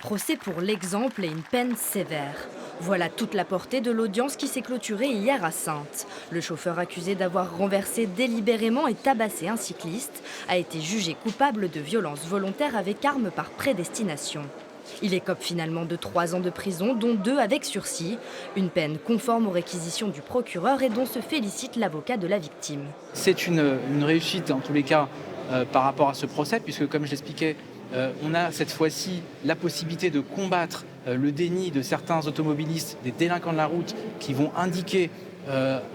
Procès pour l'exemple et une peine sévère. Voilà toute la portée de l'audience qui s'est clôturée hier à Saintes. Le chauffeur accusé d'avoir renversé délibérément et tabassé un cycliste a été jugé coupable de violence volontaire avec arme par prédestination. Il écope finalement de 3 ans de prison, dont 2 avec sursis. Une peine conforme aux réquisitions du procureur et dont se félicite l'avocat de la victime. C'est une réussite en tous les cas par rapport à ce procès, puisque comme je l'expliquais, on a cette fois-ci la possibilité de combattre le déni de certains automobilistes, des délinquants de la route, qui vont indiquer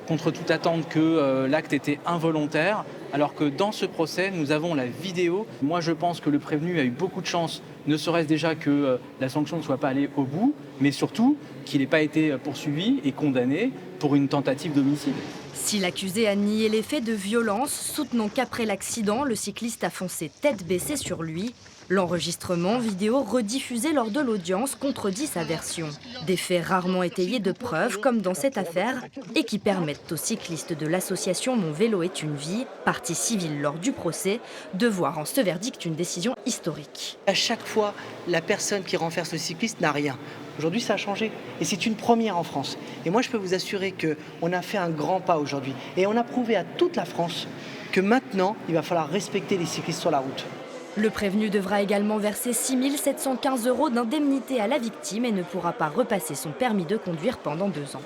contre toute attente que l'acte était involontaire, alors que dans ce procès, nous avons la vidéo. Moi, je pense que le prévenu a eu beaucoup de chance, ne serait-ce déjà que la sanction ne soit pas allée au bout, mais surtout qu'il n'ait pas été poursuivi et condamné pour une tentative d'homicide. Si l'accusé a nié les faits de violence, soutenant qu'après l'accident, le cycliste a foncé tête baissée sur lui, l'enregistrement vidéo rediffusé lors de l'audience contredit sa version. Des faits rarement étayés de preuves, comme dans cette affaire, et qui permettent aux cyclistes de l'association Mon vélo est une vie, partie civile lors du procès, de voir en ce verdict une décision historique. À chaque fois, la personne qui renverse le cycliste n'a rien. Aujourd'hui, ça a changé et c'est une première en France. Et moi, je peux vous assurer qu'on a fait un grand pas aujourd'hui. Et on a prouvé à toute la France que maintenant, il va falloir respecter les cyclistes sur la route. Le prévenu devra également verser 6 715 € d'indemnité à la victime et ne pourra pas repasser son permis de conduire pendant 2 ans.